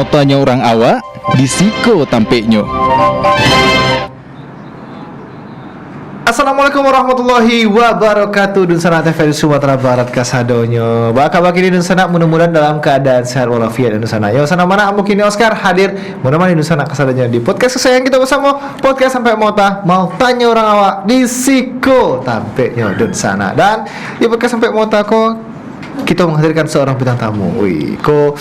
Motanya orang awak disiko tampeknya. Assalamualaikum warahmatullahi wabarakatuh. Dun sana TV Sumatera Barat kasadonyo. Baka bagi dun sana mudah-mudahan dalam keadaan sehat walafiat dun sana. Yo sana mana mungkin Oscar hadir menemani dun sana kasadonyo di podcast kesayangan kita bersama podcast sampai mau tanya orang awak di siko tampeknya dun sana. Dan di podcast sampai mota kok kita menghadirkan seorang bintang tamu. Wih, kok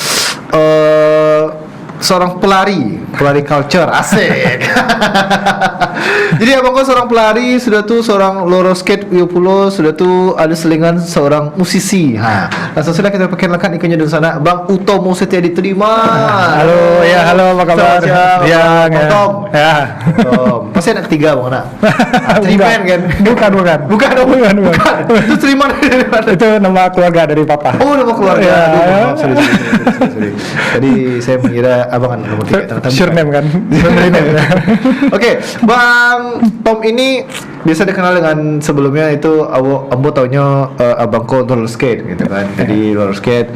seorang pelari culture asik. Jadi abang kau seorang pelari, sudah tuh seorang loro skate Pulo, sudah tuh ada selingan seorang musisi. Langsung sudah kita perkenalkan ikannya di sana, Bang Utomo setia diterima. Halo, ya halo, apa kabar? Ya, Tom. Ya. Tom. Pasti anak ketiga bang nak. Trimen kan? Bukan. Itu Triman dari mana? Itu nama keluarga dari papa. Oh, nama keluarga. Ya. Aduh, sorry. Tadi saya mengira abang kan nomor 3 ternyata Surname kan. Oke, Bang Tom ini biasa dikenal dengan sebelumnya itu ambo taunya abangku roller skate gitu kan. Jadi roller skate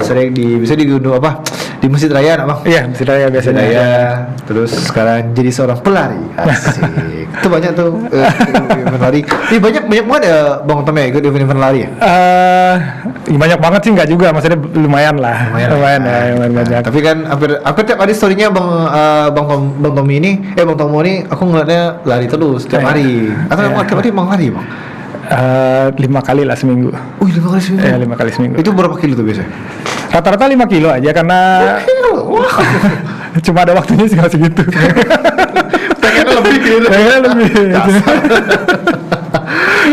sering bisa digunung apa? Di Masjid Raya nak bang? Iya, Masjid Raya biasanya. Masjid Raya. Terus sekarang jadi seorang pelari. Asik. Itu banyak tuh event lari. Ini banyak banget ya Bang Tom ya ikut event lari ya? Banyak banget sih enggak juga, maksudnya lumayan lah. Lumayan banyak. Tapi kan hampir tiap hari story-nya Bang Tommy ini Bang Tomo ini aku ngeliatnya lari terus tiap hari. Atau tiap hari Bang lari Bang? 5 kali lah seminggu. 5 kali seminggu? 5 kali seminggu. Itu berapa kilo tuh biasanya? Rata-rata 5 kilo aja karena cuma ada waktunya sih segitu. Pengen lebih gitu.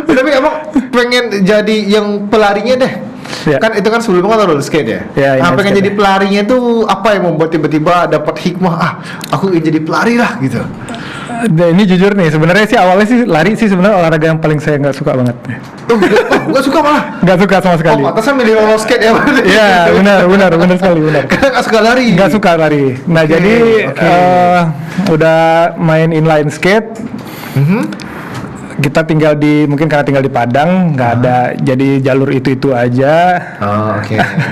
Tapi abang pengen jadi yang pelarinya deh. Ya. Kan itu kan sebelumnya kan roller skate ya. Pengen jadi pelarinya tuh apa yang membuat tiba-tiba dapat hikmah aku ingin jadi pelari lah gitu. Ini jujur nih, sebenarnya sih awalnya sih lari sih sebenarnya olahraga yang paling saya nggak suka banget. Nggak suka malah? Nggak suka sama sekali. Pantasnya milih roller skate ya? Iya, benar sekali. Karena nggak suka lari. Nggak suka lari. Nah jadi udah main inline skate. Kita mungkin karena tinggal di Padang, nggak ada, jadi jalur itu aja.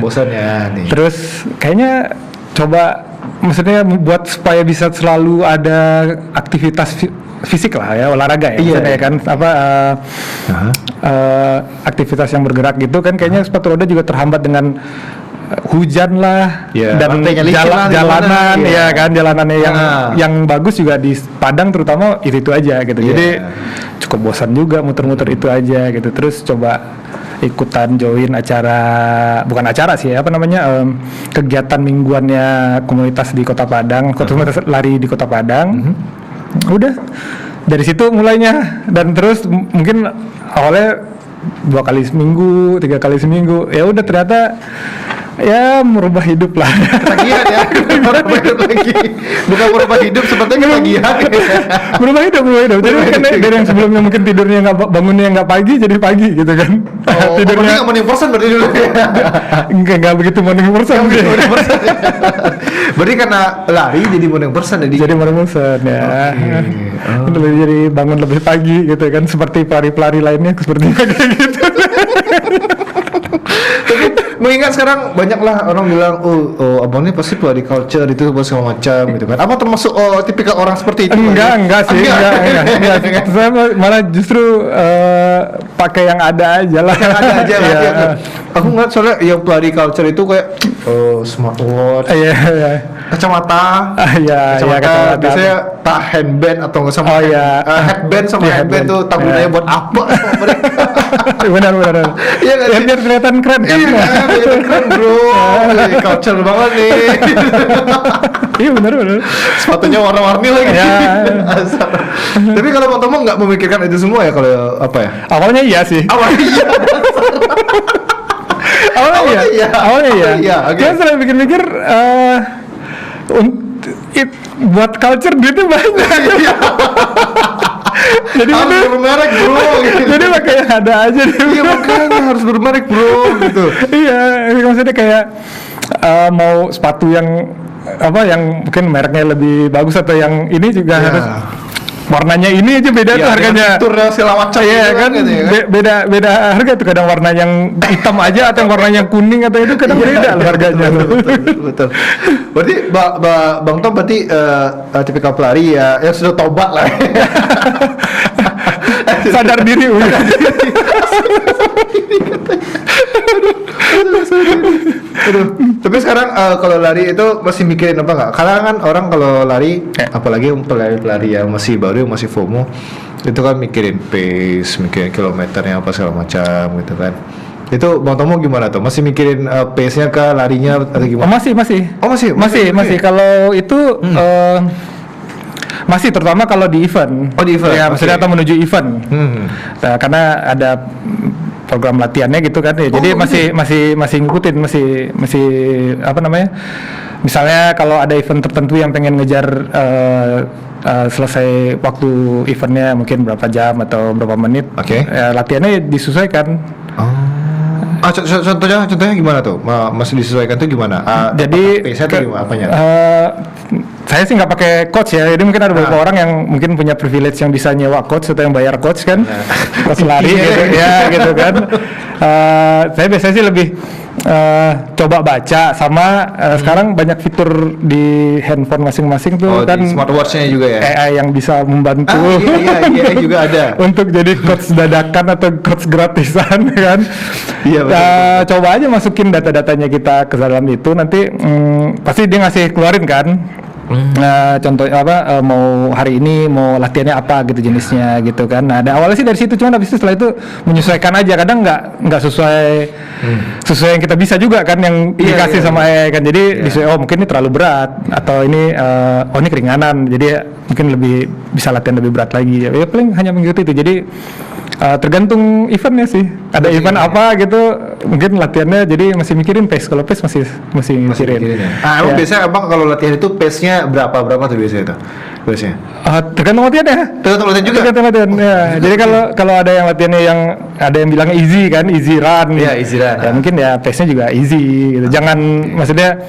Bosan ya nih. Terus kayaknya coba, maksudnya buat supaya bisa selalu ada aktivitas fisik lah ya, olahraga ya, maksudnya kan aktivitas yang bergerak gitu kan, kayaknya sepatu roda juga terhambat dengan hujan lah dan jalanan kan, jalanannya yang bagus juga di Padang terutama itu aja gitu. Jadi cukup bosan juga muter-muter itu aja gitu. Terus coba ikutan join bukan acara sih kegiatan mingguannya komunitas di Kota Padang, komunitas lari di Kota Padang. Udah dari situ mulainya, dan terus mungkin awalnya 2 kali seminggu, 3 kali seminggu, ya udah ternyata ya merubah hidup lah. Ketagihan ya, merubah hidup lagi. Bukan merubah hidup, sepertinya ketagihan. Berubah hidup. Jadi kan dari yang sebelumnya mungkin tidurnya bangunnya nggak pagi, jadi pagi gitu kan. Tidurnya nggak morning person berarti dulu. Nggak begitu morning person. Berarti karena lari jadi morning person. Jadi morning person ya. Jadi bangun lebih pagi gitu kan, seperti pelari-pelari lainnya seperti kayak gitu. Tapi mengingat sekarang banyaklah orang bilang abang ini pasti pelari culture itu segala macam gitu kan. Apa termasuk tipikal orang seperti itu? Enggak sih. Saya malah justru pakai yang ada aja lah. Aku ngeliat soalnya yang pelari culture itu kayak smartwatch, kacamata, biasanya handband atau nggak sama headband sama headband tuh gunanya buat apa sama mereka? Benar. Iya nggak sih? Biar kelihatan keren kan? Iya, kelihatan keren bro. Culture banget nih. Iya benar. Sepatunya warna-warni lagi. Tapi kalau Bang Tomo nggak memikirkan itu semua ya, kalau apa ya? Awalnya iya sih. Awalnya iya. Kita sering pikir-pikir buat culture duitnya banyak. Jadi harus bermerek bro gitu. Jadi makanya ada aja deh. Iya makanya harus bermerek bro gitu. Iya, maksudnya kayak mau sepatu yang mungkin mereknya lebih bagus atau yang ini juga warnanya ini aja beda tuh harganya. Fiturnya segala macam Iya gitu kan, gitu ya kan? beda harga tuh, kadang warna yang hitam aja atau yang warna yang kuning atau itu kadang beda loh harganya. Betul. Berarti Bang Tom berarti tipikal pelari ya yang sudah tobat lah. Sadar diri. Aduh. Tapi sekarang kalau lari itu masih mikirin apa nggak? Karena kan orang kalau lari, apalagi pelari-pelari yang masih baru, masih FOMO, itu kan mikirin pace, mikirin kilometernya apa segala macam gitu kan. Itu Bang Tomo gimana tuh? Masih mikirin pace-nya kah, larinya atau gimana? Masih. Kalau itu masih, terutama kalau di event. Oh, di event. Ya, maksudnya atau menuju event. Nah, karena ada program latihannya gitu kan ya. Jadi masih ngikutin, masih apa namanya? Misalnya kalau ada event tertentu yang pengen ngejar selesai waktu eventnya mungkin berapa jam atau berapa menit. Latihannya disesuaikan. Contohnya gimana tuh? Masih disesuaikan tuh gimana? Jadi apanya? Saya sih nggak pakai coach ya. Jadi mungkin ada beberapa orang yang mungkin punya privilege yang bisa nyewa coach atau yang bayar coach kan, coach lari gitu ya gitu kan. Saya biasanya sih lebih coba baca sama sekarang banyak fitur di handphone masing-masing tuh kan, smartwatch-nya juga ya. AI yang bisa membantu. Iya juga ada. Untuk jadi coach dadakan atau coach gratisan kan. Iya betul. Coba aja masukin data-datanya kita ke dalam itu, nanti pasti dia ngasih keluarin kan. Contohnya apa, mau hari ini mau latihannya apa gitu jenisnya gitu kan. Nah, awalnya sih dari situ, cuman habis itu setelah itu menyesuaikan aja. Kadang nggak sesuai yang kita bisa juga kan, yang dikasih sama AI kan. Jadi mungkin ini terlalu berat, atau ini ini keringanan, jadi mungkin lebih bisa latihan lebih berat lagi. Ya paling hanya mengikuti itu. Jadi tergantung eventnya sih. Ada event apa gitu, mungkin latihannya jadi masih mikirin pace. Kalau pace masih mikirin. Emang biasanya abang kalau latihan itu pace-nya berapa tuh biasanya itu? Biasanya? Tergantung latihannya. Tergantung latihan juga. Tergantung latihan. Ya. Jadi kalau ada yang latihannya yang ada yang bilangnya easy kan, easy run. Iya, easy run. Ya mungkin ya pace-nya juga easy gitu. Jangan, maksudnya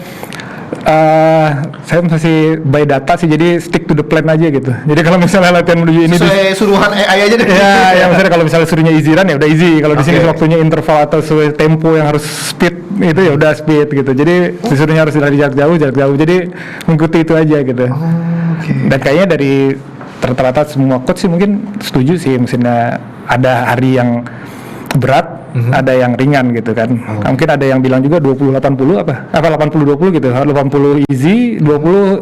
saya masih by data sih, jadi stick to the plan aja gitu. Jadi kalau misalnya latihan menuju ini sesuai suruhan AI aja deh. Ya misalnya kalau misalnya suruhnya easy run ya udah easy. Kalau di sini waktunya interval atau sesuai tempo yang harus speed itu ya udah speed gitu. Jadi disuruhnya harus lari jarak jauh. Jadi mengikuti itu aja gitu. Dan kayaknya dari rata-rata semua coach sih mungkin setuju sih, misalnya ada hari yang berat, ada yang ringan gitu kan. Mungkin ada yang bilang juga 20-80 apa 80-20 gitu. 80 easy, 20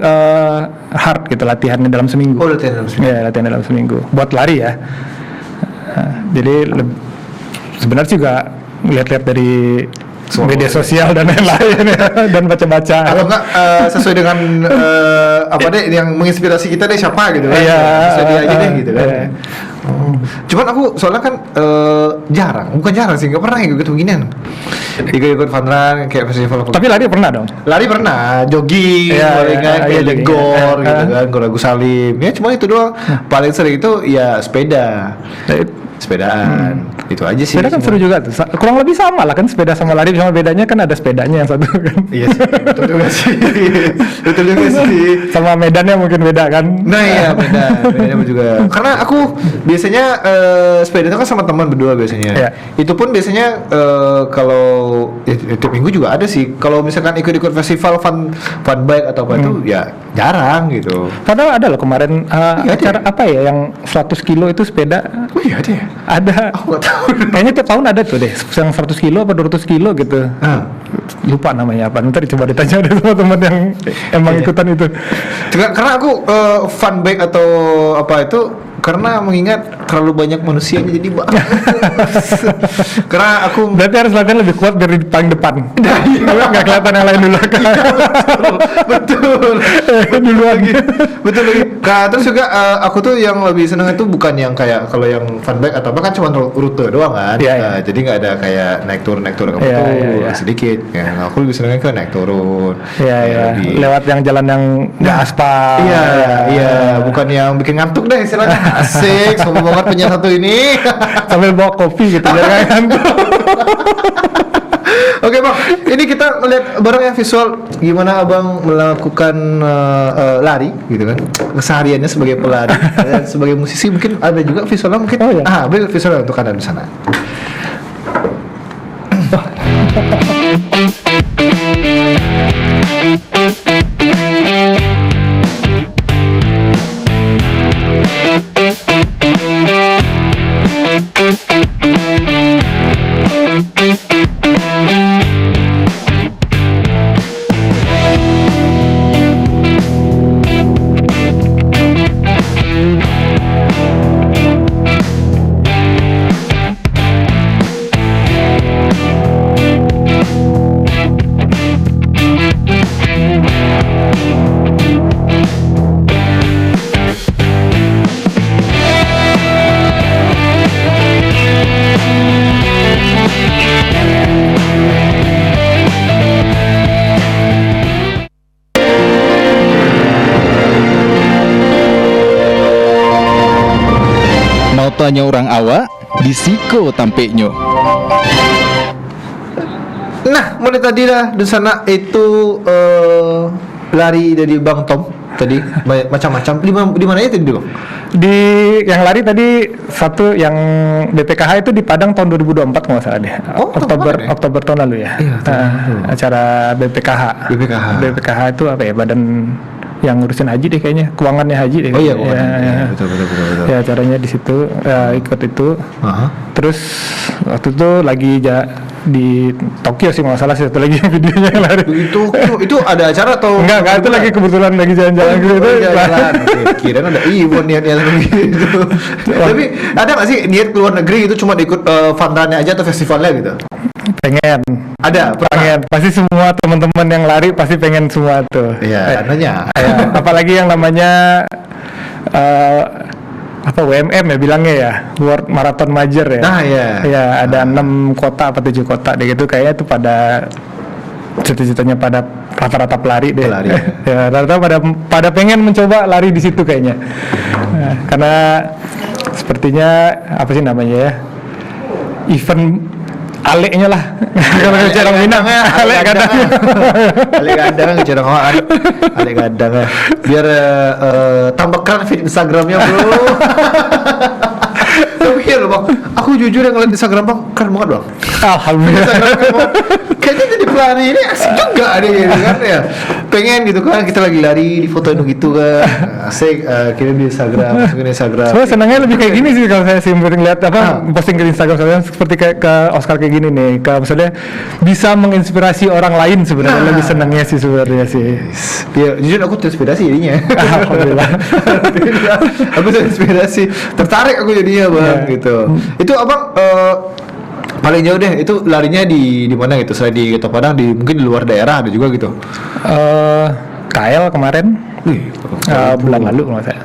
hard gitu latihannya dalam seminggu. Latihan dalam seminggu. Ya, latihan dalam seminggu. Buat lari ya. Jadi sebenarnya juga lihat-lihat dari media sosial dan lain-lain ya, dan baca-baca. Kalau enggak sesuai dengan yang menginspirasi kita deh siapa gitu kan. Sesuai dia aja deh gitu kan. Cuman aku soalnya kan bukan jarang sih, nggak pernah ikut beginian. Ikut fun run kayak festival. Tapi lari pernah dong? Lari pernah, jogging, kayak gor gitu kan, Gor Agus Salim. Ya cuma itu doang. Paling sering itu ya sepedaan. Itu aja sih. Sepeda kan seru juga tuh. Kurang lebih sama lah kan, sepeda sama lari, cuma bedanya kan ada sepedanya yang satu kan. Iya sih, betul juga sih. Sama medannya mungkin beda kan. Nah iya, bedanya juga. Karena aku biasanya sepeda itu kan sama teman berdua biasanya. Iya. Itu pun biasanya kalau tiap minggu juga ada sih. Kalau misalkan ikut-ikut festival fun bike atau apa itu ya jarang gitu. Padahal ada loh kemarin acara apa ya yang 100 kilo itu sepeda. Oh iya ada ya? Ada. Aku nggak tahu. Kayaknya tiap tahun ada tuh deh, yang 100 kilo apa 200 kilo gitu. Lupa namanya apa, nanti coba ditanya deh sama teman yang emang ikutan itu. Karena aku fun bike atau apa itu karena mengingat terlalu banyak manusianya jadi karena aku berarti harus latihan lebih kuat dari paling depan. Nggak kelihatan yang lain dulu. Betul lagi. Terus juga aku tuh yang lebih seneng itu bukan yang kayak kalau yang fun bike atau apa kan cuma rute doang kan. Jadi nggak ada kayak naik turun sedikit. Ya, aku lebih senengnya ke naik turun. Lewat yang jalan yang nggak aspal. Iya, bukan yang bikin ngantuk deh istilahnya. Asik, sombong banget punya satu ini. Sambil bawa kopi gitu, jangan ngantuk. Oke bang, ini kita melihat bareng ya visual gimana abang melakukan lari gitu kan, kesehariannya sebagai pelari dan sebagai musisi mungkin ada juga visualnya mungkin. Oh, ya. Ambil visualnya untuk anda di sana. Tanya orang awak di siko tampeknya. Nah, mulai tadi lah di sana itu lari dari Bang Tom tadi macam-macam. Di mana itu dulu? Di yang lari tadi satu yang BPKH itu di Padang tahun 2024 kalau nggak salah deh. Oh, Oktober tahun lalu ya. Iya, acara BPKH. BPKH itu apa ya, badan yang ngurusin haji deh kayaknya, keuangannya haji deh. Oh iya, ya. Betul. Ya acaranya di situ ikut itu. Terus waktu itu lagi di Tokyo sih nggak salah, satu lagi videonya yang lari. Itu ada acara atau enggak itu lagi kebetulan lagi jalan-jalan gitu. Jalan. Kirain ada niat gitu. Tapi ada nggak sih niat keluar negeri itu cuma ikut fun-run aja atau festivalnya gitu? Pengen. Ada, pengen. Pasti semua teman-teman yang lari pasti pengen semua tuh. Iya, nanya. Apalagi yang namanya WMM ya bilangnya ya, World Marathon Major ya. Nah, iya. Ya, ada 6 kota apa 7 kota deh gitu, kayaknya tuh pada cita-citanya pada rata-rata pelari deh. Ya, rata-rata pada pengen mencoba lari di situ kayaknya. Nah, karena sepertinya apa sih namanya ya? Event aleknya lah. Kalau ke orang Minang alek kadang. Alek kadang ke orang Minang. Alek kadang ya. Biar tambah keren feed Instagramnya bro. Tapi ya bang, aku jujur yang ngeliat Instagram bang keren banget bang. Alhamdulillah. Kayaknya jadi pelari ini asik juga deh gitu kan ya. Pengen gitu kan, kita lagi lari di fotoin gitu kan, asik kirim di Instagram, masukin di Instagram. So senangnya lebih kayak gini sih kalau saya sih ngeliat posting ke Instagram saya seperti kayak ke Oscar kayak gini nih, maksudnya bisa menginspirasi orang lain sebenarnya. Lebih senangnya sih sebenarnya sih. Ya jujur aku terinspirasi jadinya. Alhamdulillah. Aku terinspirasi, tertarik aku jadinya bang gitu. Itu abang paling jauh deh itu larinya di mana gitu, selain di Kota Padang, mungkin di luar daerah ada juga gitu. KL kemarin bulan lalu kalau saya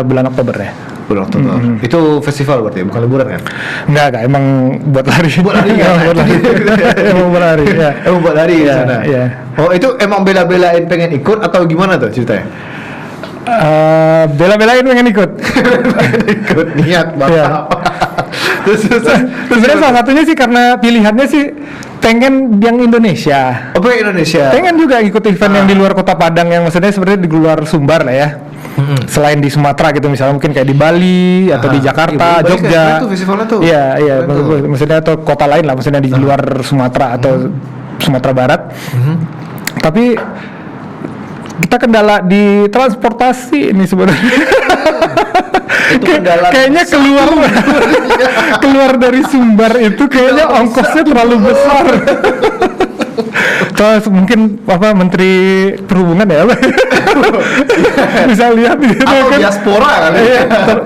bulan Oktober ya. Bulan Oktober. Itu festival berarti bukan liburan kan? Enggak, emang buat lari. Buat lari kan? Emang buat lari ya. Emang buat lari di sana. Iya. Oh, itu emang bela-belain pengen ikut atau gimana tuh ceritanya? Bela-belain pengen ikut. Ikut niat banget. Sebenarnya salah satunya sih karena pilihannya sih pengen yang Indonesia. Oh, pengen Indonesia. Pengen juga ikut event yang di luar Kota Padang, yang maksudnya sebenarnya di luar Sumbar lah ya. Selain di Sumatera gitu, misalnya mungkin kayak di Bali atau di Jakarta, Jogja. Itu festivalnya tuh. Iya, maksudnya atau kota lain lah, maksudnya di luar Sumatera atau Sumatera Barat. Tapi kita kendala di transportasi ini sebenarnya. Kayaknya keluar dari Sumbar itu kayaknya ongkosnya terlalu besar. Terus mungkin Menteri Perhubungan ya bisa lihat gitu atau kan, diaspora kali ya.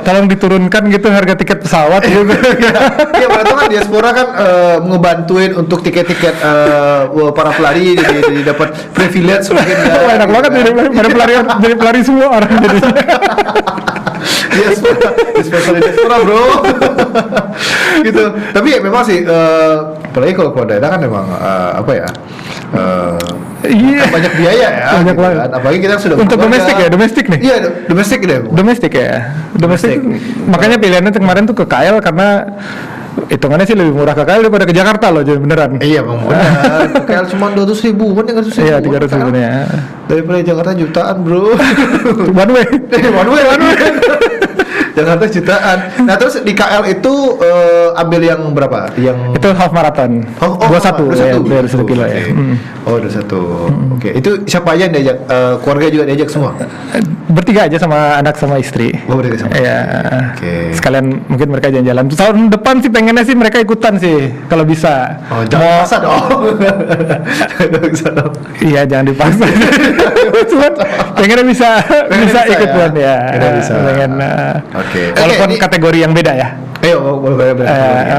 Tolong diturunkan gitu harga tiket pesawat gitu. Iya, berarti kan diaspora kan ngebantuin untuk tiket-tiket para pelari jadi dapat privilege mungkin ya. Enak banget jadi pelari semua orang jadi. Diaspora bro. Gitu. Tapi ya memang sih apalagi kalau keluar daerah kan memang banyak biaya ya. Banyak gitu banget. kan. Apalagi kita sudah untuk domestik nih. Iya, domestik deh. Domestik. Makanya pilihannya kemarin tuh ke KL karena hitungannya sih lebih murah ke KL daripada ke Jakarta loh, jadi beneran. Iya bang, benar. KL cuma 200.000, kan 300.000. Iya, 300.000 ya. Daripada Jakarta jutaan bro. One way. one way. Jakarta jutaan. Nah terus di KL itu ambil yang berapa? Yang itu half marathon. 21 ya, 21 kilo ya. Oh 21. Oke. Itu siapa aja yang diajak? Keluarga juga diajak semua? Bertiga aja sama anak sama istri. Oh bertiga sama. Iya. Oke. Sekalian mungkin mereka jalan-jalan. Tahun depan sih pengennya sih mereka ikutan sih kalau bisa. Oh jangan paksa dong. Jangan paksa dong. Iya jangan dipaksa. Cuma pengennya bisa ikutan ya. Bisa. Pengen. Oke. Walaupun kategori yang beda ya. Ayo, boleh.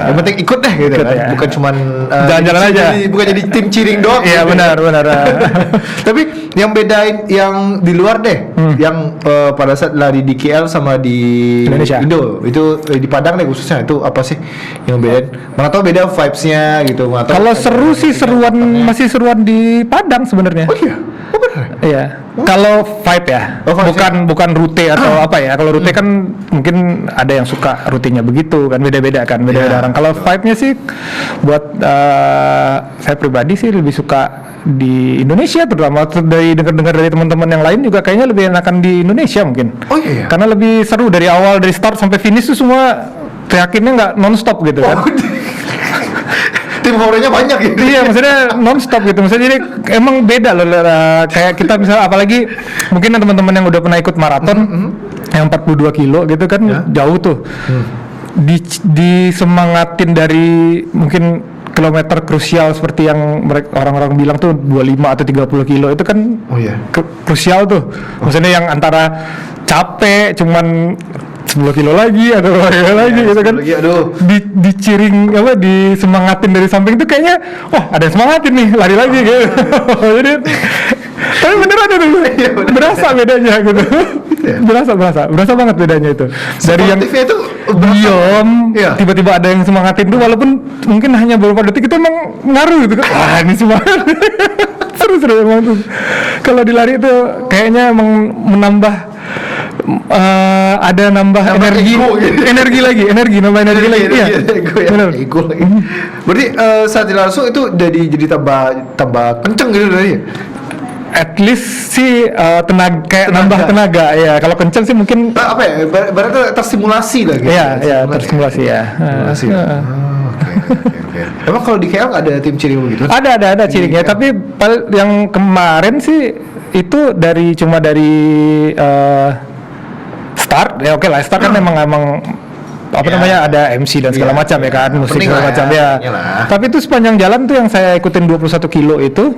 Yang penting ikut deh gitu ikut kan. ya. Bukan cuman jalan-jalan aja. Bukan jadi tim cheering doang. Iya gitu. benar. Tapi yang bedain yang di luar deh, yang pada saat lari di KL sama di Indonesia. Indo, itu di Padang deh khususnya itu apa sih yang bedain? Mana tau beda vibes-nya gitu. Kalau seru sih masih seruan di Padang sebenarnya. Oh iya. Oh benar. Iya. Kalau vibe ya, bukan rute atau apa ya. Kalau rute kan mungkin ada yang suka rutenya begitu kan, beda-beda orang. Kalau vibe-nya sih buat saya pribadi sih lebih suka di Indonesia, terutama dari dengar dari teman-teman yang lain juga kayaknya lebih enakan di Indonesia mungkin. Oh iya. Karena lebih seru dari awal, dari start sampai finish tuh semua yakinnya nggak non-stop gitu kan. Tim favoritnya banyak gitu. Iya, maksudnya non-stop gitu. Maksudnya jadi emang beda loh. Kayak kita misalnya apalagi mungkin teman-teman yang udah pernah ikut maraton yang 42 kilo gitu kan jauh tuh. Disemangatin dari mungkin kilometer krusial seperti yang orang-orang bilang tuh 25 atau 30 kilo itu kan krusial tuh. Maksudnya yang antara capek cuman 10 kilo lagi atau berapa kilo lagi gitu kan lagi, diciring disemangatin dari samping itu kayaknya wah ada yang semangatin nih lari lagi gitu. Jadi tapi beneran itu berasa bedanya gitu. berasa banget bedanya itu dari yang itu diam tiba-tiba ada yang semangatin tuh walaupun mungkin hanya beberapa detik itu emang ngaruh gitu kan ini semangat. seru emang tuh kalau di lari itu kayaknya emang menambah ada nambah energi lagi iya benar ego lagi. Berarti saat langsung itu jadi tambah kenceng gitu dari at least sih nambah tenaga ya. Kalau kenceng sih mungkin apa ya berarti terstimulasi lah gitu. Iya terstimulasi ya. Oke. Emang kalau di KL ada tim cheering begitu? Ada cheeringnya, tapi yang kemarin sih itu cuma dari start ya oke lah start kan memang apa namanya ada MC dan segala macam ya kan musik segala macam ya. Tapi itu sepanjang jalan tuh yang saya ikutin 21 kilo itu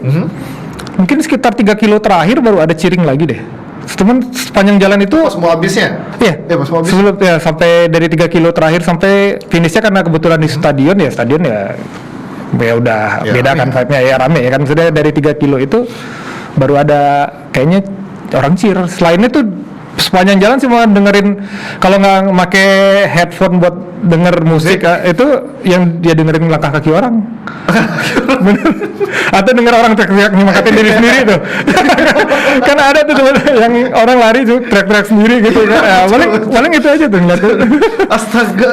mungkin sekitar 3 kilo terakhir baru ada cheering lagi deh. Cuman sepanjang jalan itu pas mau habisnya? Iya, pas mau habis. Sebelum ya sampai dari 3 kilo terakhir sampai finishnya karena kebetulan di stadion ya udah beda kan vibe-nya ya rame ya kan. Maksudnya dari 3 kilo itu baru ada kayaknya orang cheer. Selainnya tuh sepanjang jalan sih mau dengerin kalau nggak pakai headphone buat denger musik itu yang dia dengerin langkah kaki orang. Bener. Atau denger orang teriak-teriak nyemangatin diri sendiri tuh. Kan ada tuh yang orang lari tuh teriak-teriak sendiri gitu kan. Paling itu aja tuh ngeliat. Astaga.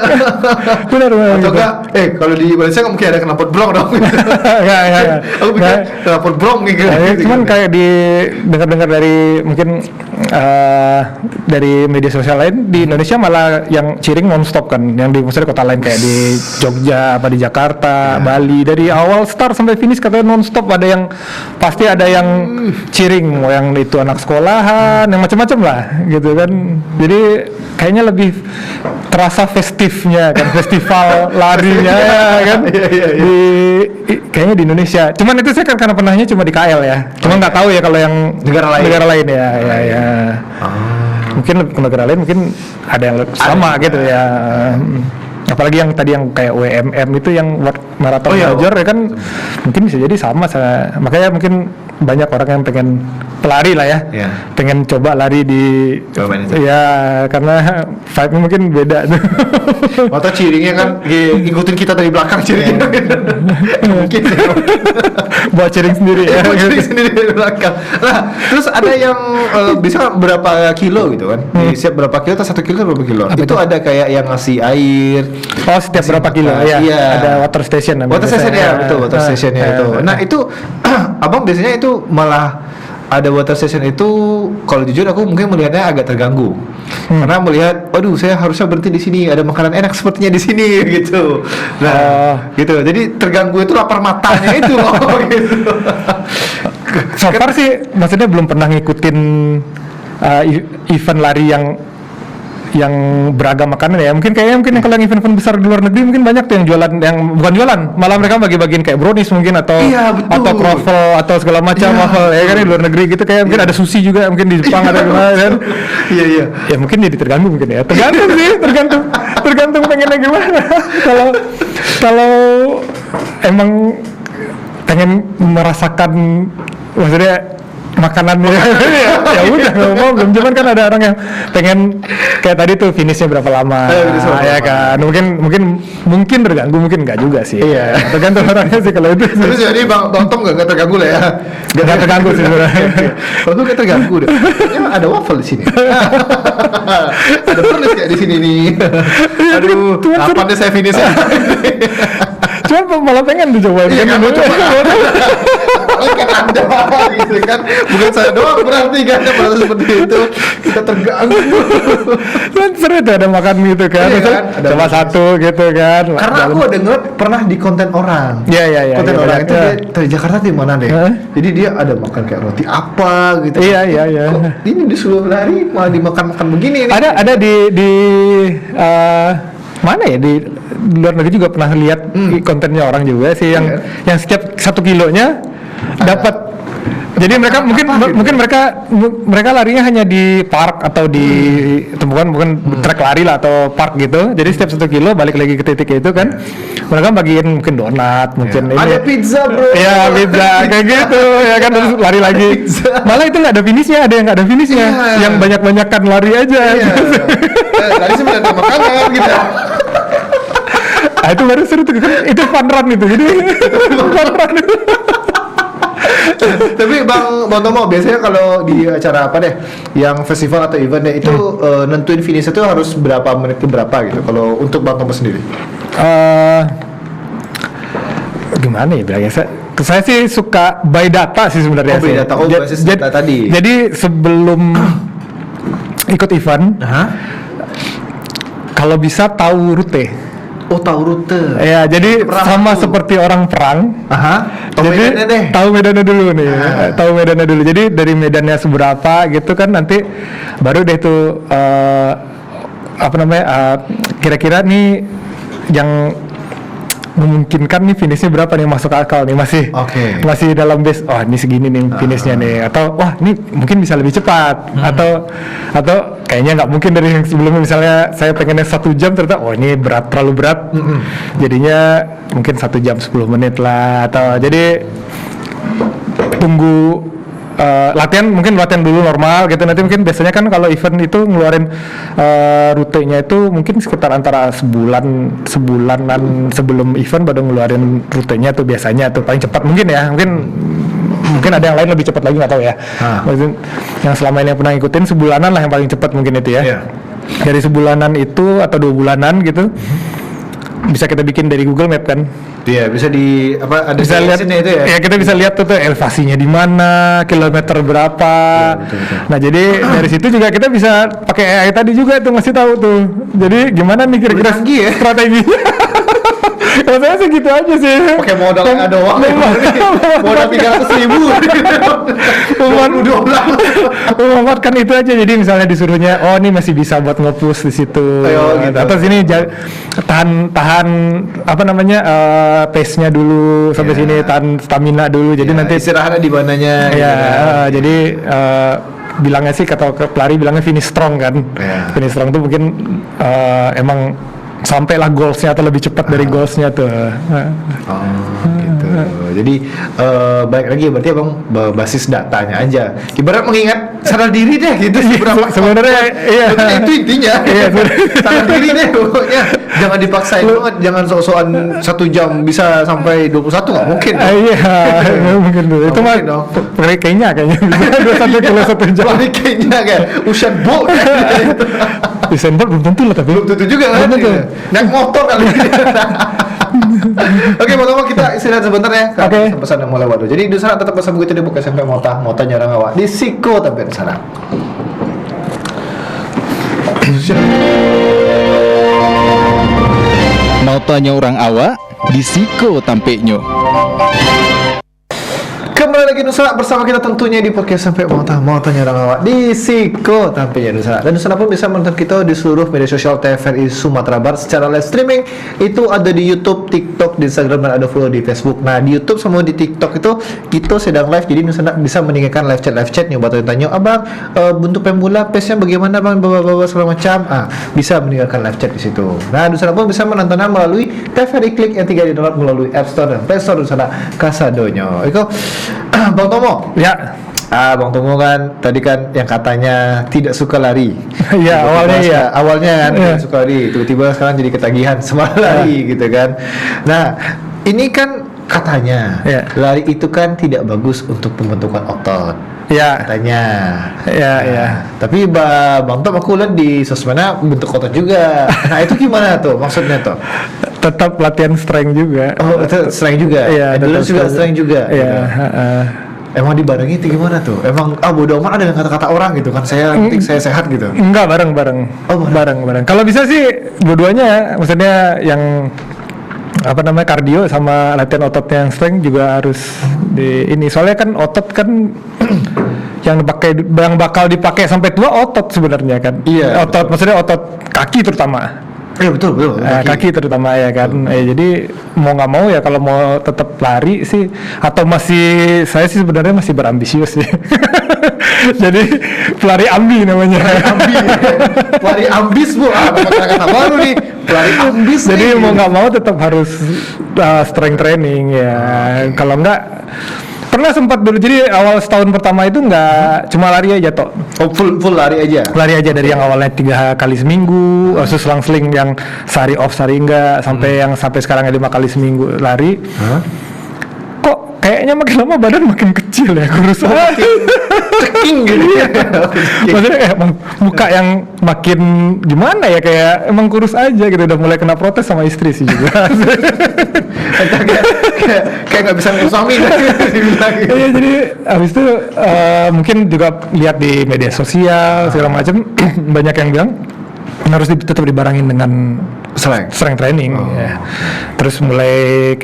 Benar. Atau enggak kalau di Malaysia nggak mungkin ada knalpot brong dong. Ya. Aku pikir knalpot brong gitu. Cuman kayak dengar dari mungkin dari media sosial lain di Indonesia malah yang cheering non-stop kan, yang di maksudnya kota lain kayak di Jogja apa di Jakarta, Bali dari awal start sampai finish katanya non-stop pasti ada yang cheering, mau yang itu anak sekolahan, yang macam-macam lah gitu kan. Jadi kayaknya lebih terasa festifnya kan, festival larinya kan kayaknya di Indonesia. Cuman itu saya kan karena pernahnya cuma di KL ya. Cuma nggak tahu ya kalau yang negara lain ya. Mungkin ke negara lain mungkin ada yang sama gitu ya. Apalagi yang tadi yang kayak WMM itu yang World Marathon Major ya kan mungkin bisa jadi sama. Makanya mungkin banyak orang yang pengen pelari lah ya, pengen coba lari di, ya karena vibe-nya mungkin beda tuh. Atau ciringnya kan ngikutin kita dari belakang ciringnya. Mungkin buat ciring sendiri ya. Buat ciring sendiri dari belakang. Nah, terus ada yang bisa berapa kilo gitu kan? Siap berapa kilo atau 1 kilo berapa kilo? Itu ada kayak yang ngasih air. Oh, setiap berapa kilo? Ya. Ada water station namanya. Water station ya, betul, water stationnya itu. Nah, itu Abang biasanya itu malah ada water station itu, kalau jujur aku mungkin melihatnya agak terganggu. Karena melihat, waduh, saya harusnya berhenti di sini, ada makanan enak sepertinya di sini gitu. Nah, gitu. Jadi terganggu itu lapar matanya itu loh gitu. So far sih maksudnya belum pernah ngikutin event lari yang beragam makanan ya. Mungkin kalau yang event besar di luar negeri mungkin banyak tuh yang jualan, yang bukan jualan, malah mereka bagi-bagiin kayak brownies mungkin atau croffle atau segala macam waffle ya kan di luar negeri gitu, kayak mungkin ada sushi juga mungkin di Jepang atau gimana kan. Iya. Ya mungkin jadi terganggu mungkin ya. Tergantung pengennya gimana. Kalau emang pengen merasakan maksudnya makanannya ya udah nggak mau, belum, cuman kan ada orang yang pengen kayak tadi tuh finishnya berapa lama ya kan, mungkin terganggu, mungkin nggak juga sih, tergantung orangnya sih kalau itu. Terus jadi Bang Tom nggak terganggu lah ya? Nggak terganggu sih sebenarnya. Kalau gue nggak terganggu deh, kayaknya ada waffle di sini, ada brownies kayak di sini nih. Aduh, kapan deh saya finishnya? Cuman malah pengen dicoba. Iya, mau coba. Kan Anda gitu kan, bukan saya doang berarti kan pada seperti itu kita terganggu. Kan seru tuh ada makan gitu kan, coba satu gitu kan. Karena aku denger pernah di konten orang. Iya. Konten orang itu dia dari Jakarta di mana deh. Jadi dia ada makan kayak roti apa gitu. Iya. Ini disuruh lari malah dimakan begini. Ada di mana ya, di luar negeri juga pernah lihat kontennya orang juga sih yang setiap 1 kilonya dapat. Jadi mereka mungkin mereka larinya hanya di park atau di bukan trek lari lah atau park gitu. Jadi setiap 1 kilo balik lagi ke titik itu kan, mereka bagiin mungkin donat, mungkin ini. Ada pizza bro. Iya, pizza kayak gitu ya kan, terus lari lagi. Malah itu nggak ada finishnya, ada yang nggak ada finishnya, yang banyak-banyakan lari aja. Lari sih ada makanan gitu. Itu baru seru tuh kan, itu fun run itu. Jadi fun run itu. Tapi Bang Tomo biasanya kalau di acara apa deh, yang festival atau event deh, itu nentuin finish itu harus berapa menit ke berapa gitu kalau untuk Bang Tomo sendiri? Gimana ya bilangnya, saya sih suka by data sih sebenarnya. By data, basis data tadi. Jadi sebelum ikut event, kalau bisa tahu rute. Oh, tahu rute. Ya, jadi sama seperti orang perang. Tahu medannya deh. Tahu medannya dulu nih. Tahu medannya dulu. Jadi dari medannya seberapa gitu kan, nanti baru deh tuh kira-kira nih yang memungkinkan nih finishnya berapa nih, masuk akal nih, masih dalam base. Oh, ini segini nih finishnya nih, atau wah ini mungkin bisa lebih cepat, atau kayaknya nggak mungkin dari yang sebelumnya, misalnya saya pengennya 1 jam ternyata oh ini terlalu berat, jadinya mungkin 1 jam 10 menit lah, atau jadi tunggu latihan dulu normal gitu. Nanti mungkin biasanya kan kalau event itu ngeluarin rutenya itu mungkin sekitar antara sebulanan sebelum event baru ngeluarin rutenya tuh biasanya tuh paling cepat mungkin ya, mungkin ada yang lain lebih cepat lagi nggak tahu ya. Maksudnya yang selama ini yang pernah ngikutin sebulanan lah yang paling cepat mungkin itu ya. Dari sebulanan itu atau 2 bulanan gitu bisa kita bikin dari Google Map kan. Iya, bisa ada bisa lihat itu ya. Ya, kita bisa lihat tuh elevasinya di mana, kilometer berapa. Betul. Nah, jadi dari situ juga kita bisa pakai AI tadi juga tuh ngasih tahu tuh. Jadi gimana nih kira-kira strateginya? Kalau saya sih gitu aja sih. Pakai modal doang. Modal 300.000. Memanfaatkan itu aja. Jadi misalnya disuruhnya, oh ini masih bisa buat nge-push di situ. Gitu. Atau sini tahan pace-nya dulu sampai sini, tahan stamina dulu. Jadi nanti istirahatnya di mananya. Ya, jadi bilangnya sih kata pelari bilangnya finish strong kan. Finish strong tuh mungkin emang sampailah goalsnya atau lebih cepat dari goalsnya tuh. Gitu. Jadi baik lagi berarti abang basis datanya aja. Ibarat mengingat sadar diri deh gitu seberapa sebenarnya iya. Itu intinya. Iya, sadar diri deh pokoknya. Jangan dipaksain banget, jangan sok-sokan 1 jam bisa sampai 21 nggak mungkin. Iya, nggak mungkin tuh. Itu mah kayaknya bisa 21 kilo 1 jam. Kayaknya kayak Usain Bolt. Usain Bolt belum tentu lah tapi. Belum tentu juga kan. Naik motor kali. Oke, mau kita istirahat sebentar ya. Oke. Pesan yang mulai waduh. Jadi di sana tetap pesan begitu di buka sampai mota nyarang awak. Di Siko tapi di sana. Mau tanya orang awak, di Siko tampeknya. Kembali lagi Nusana bersama kita tentunya di podcast sampai mau tanya orang awak di Siko tampilnya Nusana. Dan Nusana pun bisa menonton kita di seluruh media sosial TVRI Sumatera Barat secara live streaming. Itu ada di YouTube, TikTok, di Instagram, dan ada follow di Facebook. Nah di YouTube sama di TikTok itu kita sedang live, jadi Nusana bisa meninggalkan live chat nih buat tanya abang bentuk pemula pace-nya bagaimana bang, bawa segala macam. Bisa meninggalkan live chat di situ. Nah Nusana pun bisa menontonnya melalui TVRI Klik yang 3 di download melalui App Store dan Play Store Nusana Kasadonyo. Iko Bang Tomo. Ya. Bang Tomo kan tadi kan yang katanya tidak suka lari. Iya, awalnya ya. Awalnya kan tidak suka lari, tiba-tiba sekarang jadi ketagihan sama lari gitu kan. Nah, ini kan katanya lari itu kan tidak bagus untuk pembentukan otot. Ya. Katanya. Ya. Tapi Bang Tom aku lihat di sosmednya bentuk otot juga. Nah, itu gimana tuh maksudnya tuh? Tetap latihan strength juga. Oh, itu strength juga. Iya, dulu juga strength juga. Iya, Emang dibarengi itu gimana tuh? Emang bodo amat ada dengan kata-kata orang gitu kan. Saya penting saya sehat gitu. Enggak, bareng. Oh, bareng. Kalau bisa sih dua-duanya ya. Maksudnya yang kardio sama latihan ototnya yang strength juga harus di ini. Soalnya kan otot kan yang bakal dipakai sampai tua otot sebenarnya kan. Iya. Otot, maksudnya otot kaki terutama. Iya betul. Kaki terutama ya kan. Jadi mau nggak mau ya kalau mau tetap lari sih, atau saya sih sebenarnya masih berambisius sih. Jadi pelari ambi namanya. Pelari ambis bu. Kata baru nih. Pelari ambis. Jadi mau nggak mau tetap harus strength training ya. Kalau nggak, pernah sempat dulu, jadi awal setahun pertama itu nggak cuma lari aja toh. Oh, full lari aja Dari yang awalnya 3 kali seminggu, selang-seling yang sehari off sehari enggak, sampai yang sampai sekarang 5 kali seminggu lari. Kok kayaknya makin lama badan makin kecil ya, kurus aja. Ceking gitu ya. Maksudnya emang muka yang makin gimana ya, kayak emang kurus aja gitu. Udah mulai kena protes sama istri sih juga. kayak nggak bisa ngurus suami dibilang gitu. Iya, jadi habis itu mungkin juga lihat di media sosial segala macam banyak yang bilang harus tetap dibarengin dengan strength training ya. Terus mulai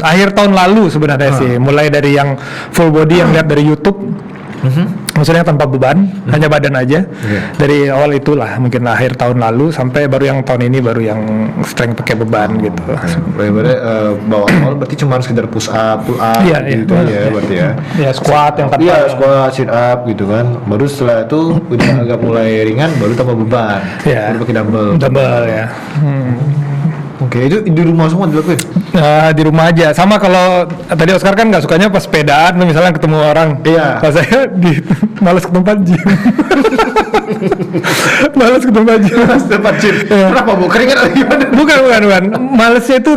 akhir tahun lalu sebenarnya sih, mulai dari yang full body yang lihat dari YouTube. Maksudnya tanpa beban, hanya badan aja. Dari awal itulah mungkin akhir tahun lalu sampai baru yang tahun ini baru yang strength pakai beban gitu. Awal berarti cuma sekedar push up, pull up gitu ya berarti ya. Ya squat yang squat, sit up gitu kan. Baru setelah itu udah agak mulai ringan, baru tambah beban. Baru pakai dumbbell ya. Oke, itu di rumah semua dilakuin? Di rumah aja. Sama kalau tadi Oscar kan nggak sukanya pas sepedaan, misalnya ketemu orang. Iya. Pas saya malas ke tempat gym. Malas ke tempat gym. Kenapa bu? Keringat atau gimana? Bukan. Malesnya itu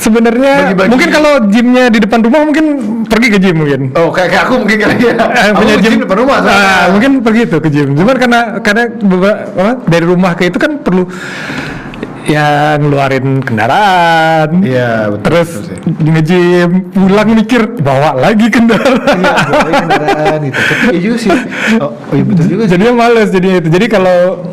sebenarnya mungkin kalau gymnya di depan rumah mungkin pergi ke gym mungkin. Oh, kayak aku mungkin kali ya. Punya gym depan rumah. Mungkin pergi tuh ke gym. Cuman karena dari rumah ke itu kan perlu ya ngeluarin kendaraan. Iya, betul. Terus nge-gym, pulang mikir bawa lagi kendaraan. Iya, bawa lagi kendaraan gitu. Tapi iya juga sih. Oh iya betul juga sih. Jadinya males jadinya itu. Jadi kalau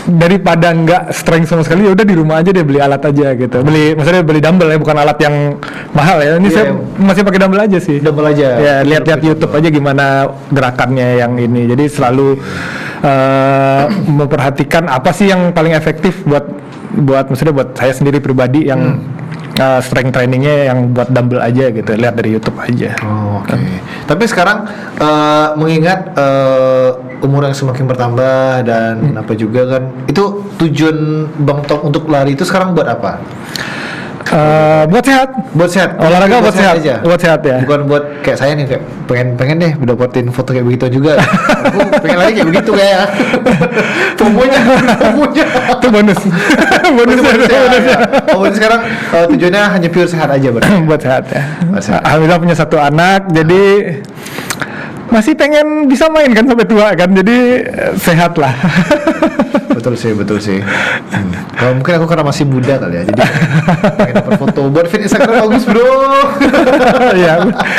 daripada nggak strength sama sekali, ya udah di rumah aja deh, beli alat aja gitu. Maksudnya beli dumbbell ya, bukan alat yang mahal ya. Ini saya masih pakai dumbbell aja sih. Dumbbell aja. Ya, lihat YouTube aja gimana gerakannya yang ini. Jadi selalu memperhatikan apa sih yang paling efektif buat maksudnya buat saya sendiri pribadi yang strength trainingnya yang buat dumbbell aja gitu, lihat dari YouTube aja. Oke. Tapi sekarang mengingat umur yang semakin bertambah dan apa juga kan, itu tujuan Bang Tom untuk lari itu sekarang buat apa? Buat sehat. Buat sehat. Olahraga buat sehat aja. Buat sehat ya. Bukan buat kayak saya nih, kayak pengen deh dapetin foto kayak begitu juga. Aku pengen lagi kayak begitu kayak. Fomonya. Itu bonus. bonus Ya. Oh, ini sekarang tujuannya hanya pure sehat aja berarti. Buat sehat ya. Buat sehat. Alhamdulillah punya 1 anak, jadi masih pengen bisa main kan sampai tua kan, jadi sehat lah. betul sih. Kalau mungkin aku karena masih muda kali ya, jadi pengen dapat foto buat feed Instagram bagus bro. Iya,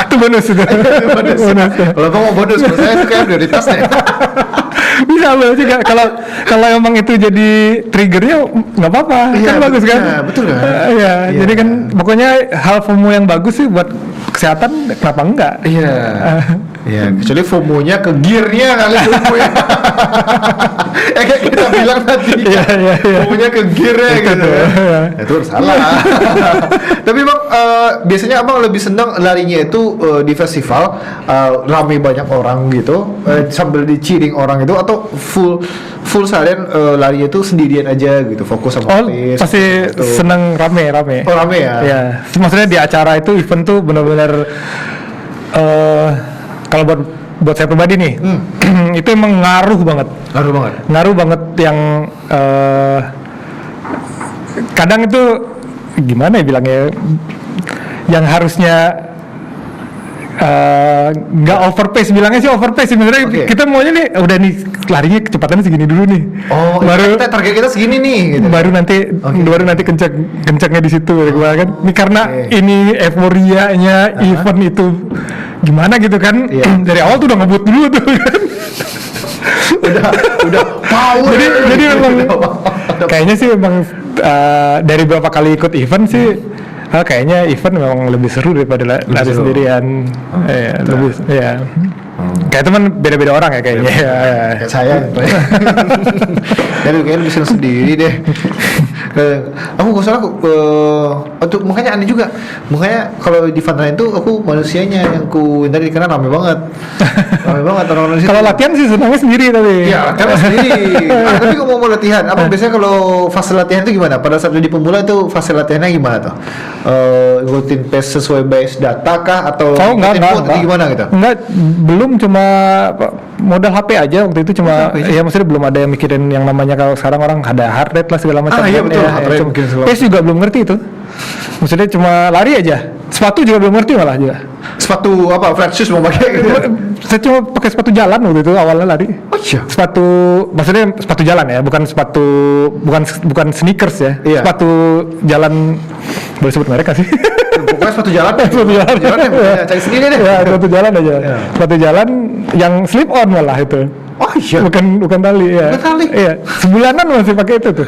itu bonus itu. bonus. Kalau kamu mau bonus, kalau saya itu kayak prioritas deh. Bisa loh juga kalau emang itu jadi triggernya nggak apa-apa, Iya, kan bagus kan? iya, betul kan? Iya, jadi kan pokoknya hal FOMO yang bagus sih buat kesehatan, kenapa enggak? Iya. Iya, kecuali FOMO-nya ke gear-nya kali FOMO-nya. Kayak kita bilang tadi. Iya. FOMO-nya ke gear-nya gitu. Itu salah. Tapi Bang, biasanya Abang lebih senang larinya itu di festival, rame banyak orang gitu, sambil diciring orang itu, atau full seharian larinya itu sendirian aja gitu, fokus sama pace. Pasti gitu. seneng rame. Oh, rame ya? Iya, maksudnya di acara itu event tuh benar-benar kalau buat saya pribadi nih, itu emang ngaruh banget yang kadang itu gimana ya bilangnya, yang harusnya nggak overpace, bilangnya sih overpace sebenarnya. Kita maunya nih udah nih larinya kecepatannya segini dulu nih, baru target kita segini nih gitu. baru nanti kencangnya di situ kan. Ini karena ini euforianya event itu gimana gitu kan. Dari awal tuh udah ngebut dulu tuh kan. udah power. Jadi memang kayaknya sih memang dari beberapa kali ikut event sih, kayaknya event memang lebih seru daripada lari sendirian. Lebih ya. Kayak teman beda-beda orang ya kayaknya. Kayak saya. Jadi kayaknya bisa sendiri deh. Aku gak salah untuk makanya aneh juga. Makanya kalau di Fun itu aku manusianya yang ku hindari karena rame banget. Orang-orang di situ. Kalau latihan sih senangnya sendiri tapi. Iya, latihan sendiri. Tapi kalau mau latihan, apa biasanya kalau fase latihan itu gimana? Pada saat jadi pemula itu fase latihannya gimana tuh? Ikutin pace sesuai base data kah atau enggak. Gimana gitu? Enggak, belum, cuma modal HP aja waktu itu, cuma ya maksudnya belum ada yang mikirin yang namanya kalau sekarang orang ada heart rate lah segala macam. Iya betul. Pace juga belum ngerti itu. Maksudnya cuma lari aja. Sepatu juga belum ngerti malah juga. Sepatu apa? Flat shoes mau pakai gitu. Saya cuma pakai sepatu jalan waktu itu awalnya lari. Oh iya. Sepatu, maksudnya sepatu jalan ya, bukan sneakers ya. Iya. Sepatu jalan, boleh sebut mereka sih. Pokoknya sepatu jalan ya, cari sendiri deh. Ya, sepatu jalan aja. Sepatu jalan yang slip on malah itu. Oh iya. Bukan tali ya. Bukan tali. Iya. Sebulanan masih pakai itu tuh.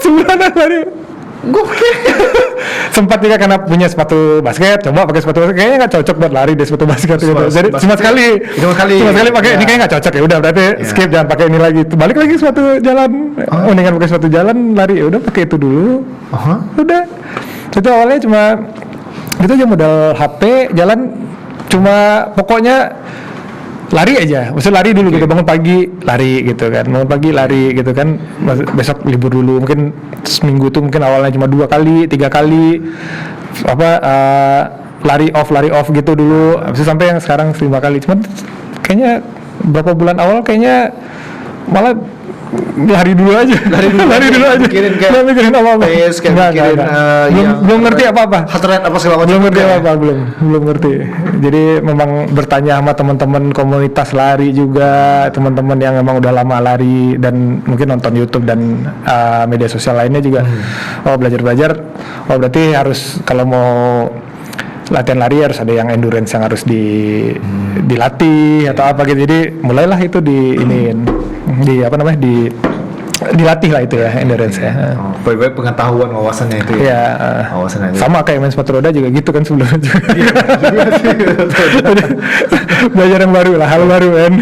Sebulanan lari. Gue Sempat juga karena punya sepatu basket, coba pakai sepatu basket, kayaknya nggak cocok buat lari di sepatu basket gitu. Jadi cuma sekali pakai ini kayaknya nggak cocok, ya udah berarti skip, jangan pakai ini lagi. Balik lagi sepatu jalan. Mendingan pakai sepatu jalan lari, ya udah pakai itu dulu. Udah. Itu awalnya cuma itu aja, modal HP, jalan, cuma pokoknya lari aja, maksud lari dulu gitu, bangun pagi lari gitu kan, besok libur dulu, mungkin seminggu tuh mungkin awalnya cuma 2 kali, 3 kali lari off gitu dulu, habis itu sampai yang sekarang 5 kali. Cuman kayaknya berapa bulan awal kayaknya malah lari dulu aja. Mikirin kayak nggak mikirin apa-apa. Belum ngerti apa-apa. Heart rate apa segala macam. Belum ngerti apa-apa, belum ngerti. Jadi memang bertanya sama teman-teman komunitas lari juga, teman-teman yang memang udah lama lari dan mungkin nonton YouTube dan media sosial lainnya juga. Belajar. Berarti harus, kalau mau latihan lari harus ada yang endurance yang harus dilatih atau apa gitu. Jadi mulailah itu dilatih lah itu ya, endurance ya. Baik-baik pengetahuan wawasannya itu ya. Wawasannya itu. Sama kayak main sepatu roda juga gitu kan sebelumnya juga. Belajar yang baru lah, hal baru kan.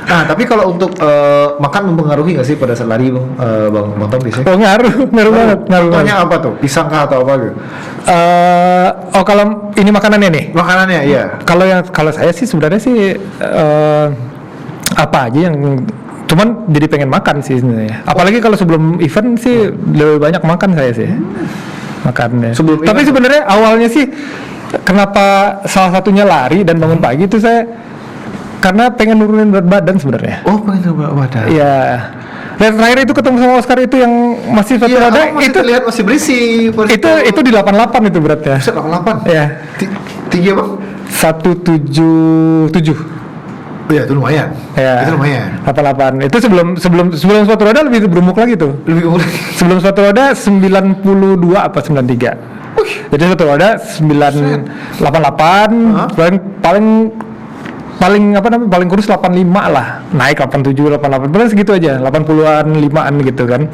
Nah, tapi kalau untuk makan mempengaruhi nggak sih pada saat lari, Bang Tom biasanya? Ngaruh banget. Contohnya apa tuh? Pisang kah atau apa gitu? Kalau ini makanannya nih. Makanannya, iya. Kalau saya sih sebenarnya sih apa aja yang, cuman jadi pengen makan sih sebenarnya. Apalagi kalau sebelum event sih lebih banyak makan saya sih. makannya. Tapi sebenarnya awalnya sih kenapa salah satunya lari dan bangun pagi itu saya karena pengen nurunin berat badan sebenarnya. Oh, pengen nurunin berat badan. Iya. Dan terakhir itu ketemu sama Oscar itu yang masih satu roda itu terlihat masih berisi. Itu di 88 itu beratnya. 88. Iya. Tinggi apa? 177. Ya, itu lumayan. Ya. Itu lumayan. 88. Itu sebelum sepatu roda lebih berumuk lagi tuh. Lebih umur. Sebelum sepatu roda 92 apa 93. Jadi sepatu roda 988. Paling paling kurus 85 lah, naik 87 88 paling segitu aja, 80-an 5-an gitu kan.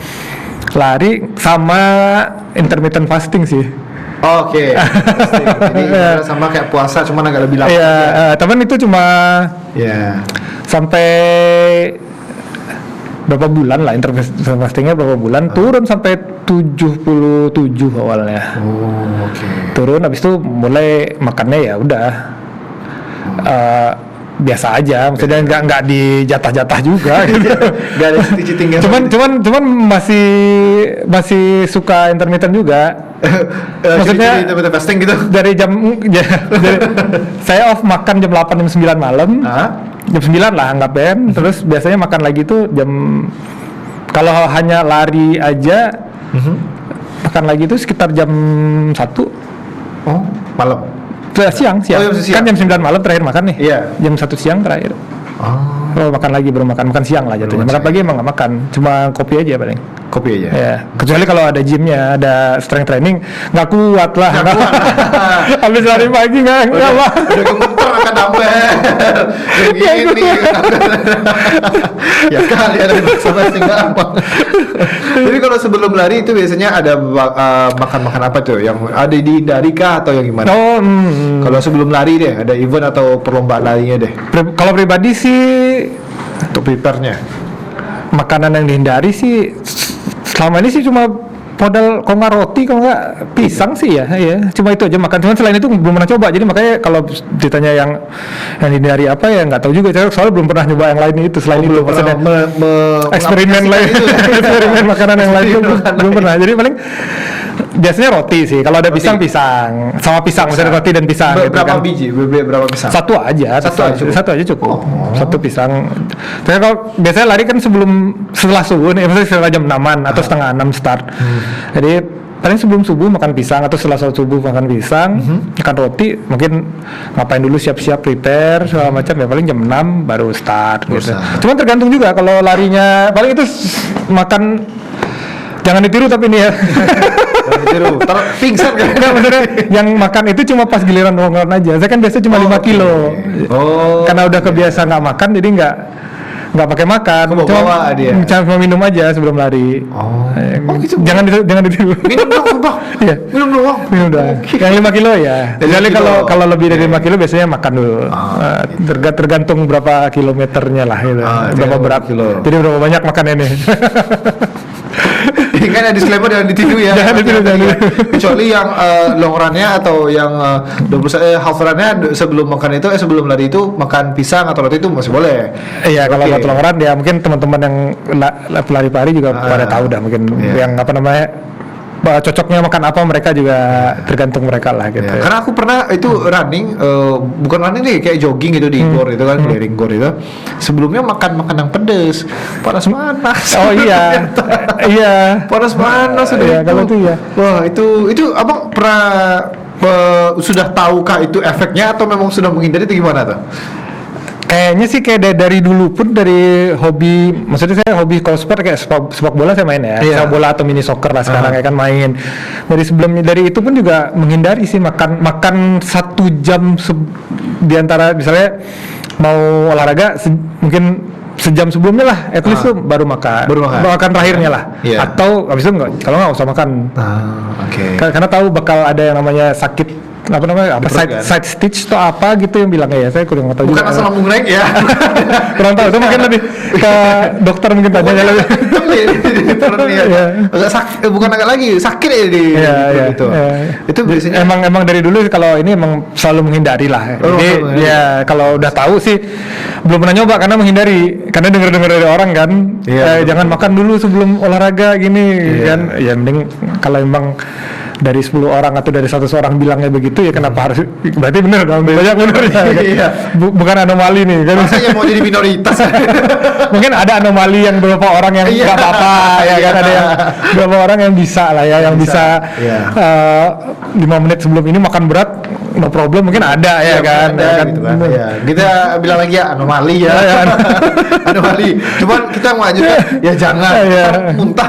Lari sama intermittent fasting sih. Oke. Jadi sama kayak puasa cuman agak lebih lama. Iya, teman itu cuma sampai berapa bulan lah intermittent fastingnya berapa bulan, turun sampai 77 awalnya. Oh, oke. Turun habis itu mulai makannya ya udah biasa aja, maksudnya nggak dijatah-jatah juga gitu. Nggak ada cheating. cuman masih suka intermittent juga. Maksudnya intermittent fasting gitu. Dari saya off makan jam 8 jam 9 malam. Jam 9 lah anggapnya. Terus biasanya makan lagi tuh kalau hanya lari aja makan lagi tuh sekitar jam 1. Oh, malam. Siang. Kan jam 9 malam terakhir makan nih. Iya. Jam 1 siang terakhir. Kalau makan lagi baru makan siang lah jatuhnya. Makan pagi emang nggak makan, cuma kopi aja paling. Kopi aja. Ya. Kecuali kalau ada gymnya, ada strength training, nggak kuat lah. Habis lari pagi nggak lah. Udah gemeter akan dumbbell. Gini. Ya kali ada sama apa. Jadi kalau sebelum lari itu biasanya ada makan apa tuh? Yang ada dihindari kah atau yang gimana? Kalau sebelum lari deh, ada event atau perlombaan larinya deh. Kalau pribadi sih untuk prepare-nya makanan yang dihindari sih selama ini sih cuma modal kalau nggak roti, kalau nggak pisang sih ya cuma itu aja makan. Cuman selain itu belum pernah coba, jadi makanya kalau ditanya yang dihindari apa ya nggak tahu juga, soalnya belum pernah nyoba yang lain itu selain itu. Maksudnya eksperimen lain itu eksperimen makanan yang lain itu belum pernah. Jadi paling biasanya roti sih, kalau ada pisang sama pisang, misalnya roti dan pisang. Berapa biji? Berapa pisang? Satu aja cukup. Satu pisang. Tapi kalau biasanya lari kan setelah subuh nih, misalnya setelah jam 6-an atau setengah 6 start. Jadi paling sebelum subuh makan pisang atau setelah sholat subuh makan pisang, makan roti, mungkin ngapain dulu siap-siap prepare segala macam ya, paling jam 6 baru start gitu. Cuman tergantung juga kalau larinya, paling itu makan jangan ditiru tapi ini ya. Jangan ditiru. Pingsan kan? Enggak, maksudnya yang makan itu cuma pas giliran nongkrong aja. Saya kan biasa cuma 5 kilo. Karena udah kebiasa nggak makan, jadi nggak pakai makan. Cuma minum aja sebelum lari. Gitu. Jangan ditiru. Minum dong, Bang. Iya. Minum doang. Yang 5 kilo ya. Jadi kalau lebih dari 5 kilo biasanya makan dulu. Tergantung berapa kilometernya lah gitu. Berapa berat kilo. Jadi berapa banyak makan ini. Kan ada disclaimer jangan ditiru ya. Jangan ditiru. Kecuali yang long run-nya atau yang half run-nya sebelum makan itu sebelum lari itu makan pisang atau roti itu masih boleh. Iya, kalau buat long run ya mungkin teman-teman yang pelari-pelari juga pada tahu dah mungkin yang cocoknya makan apa, mereka juga tergantung mereka lah gitu. Karena aku pernah itu running, bukan running nih, kayak jogging gitu di gor itu kan, clearing gor itu. Sebelumnya makan yang pedes, panas. Oh iya, iya. Panas udah. Iya, kalau itu ya. Wah itu abang pernah sudah tahukah itu efeknya atau memang sudah menghindari itu gimana tuh? Kayaknya sih kayak dari dulu pun dari hobi, maksudnya saya hobi kalau sport kayak sepak bola saya main ya, sepak bola atau mini soccer lah sekarang kayak kan main. Dari itu pun juga menghindari sih makan 1 jam di antara misalnya mau olahraga mungkin sejam sebelumnya lah, at least tuh baru makan terakhirnya lah, atau habis itu kalau nggak usah makan. Karena tahu bakal ada yang namanya sakit side stitch atau apa gitu yang bilangnya ya, saya kurang tahu. Bukan asal lambung naik ya. Kurang tahu, itu mungkin lebih ke dokter mungkin tanya lebih. Bukan agak lagi sakit ya itu. Itu biasanya emang dari dulu kalau ini emang selalu menghindari lah. Jadi ya kalau udah tahu sih belum pernah nyoba karena menghindari, karena dengar dari orang kan, jangan makan dulu sebelum olahraga gini kan. Ya mending kalau emang dari 10 orang atau dari 100 orang bilangnya begitu, ya kenapa harus, berarti benar dong, banyak benar ya. Iya. Bukan anomali nih kan. Masa yang mau jadi minoritas? Mungkin ada anomali yang beberapa orang yang nggak apa-apa ya kan, ada yang beberapa orang yang bisa lah ya, yang bisa 5 menit sebelum ini makan berat no problem, mungkin ada ya kan, ada, gitu kan. Ya, kita bilang lagi ya anomali ya, anomali. Cuman kita mau aja ya jangan muntah.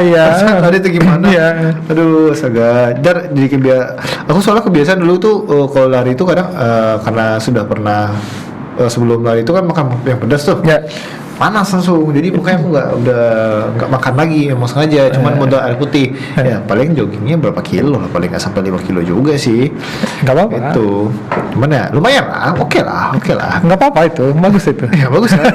Iya. Tadi itu gimana? Iya. Aduh, astaga. Jadi aku soalnya kebiasaan dulu tuh kalau lari itu kadang karena sudah pernah sebelum lari itu kan makan yang pedas tuh. Ya. Panas langsung, jadi makanya aku nggak makan lagi, emang sengaja, cuman mau air putih. Ya paling joggingnya berapa kilo lah, paling nggak sampai 5 kilo juga sih. Nggak apa-apa. Itu, cuman ya lumayan lah, oke lah. Nggak apa-apa itu, bagus itu. Ya bagus kan.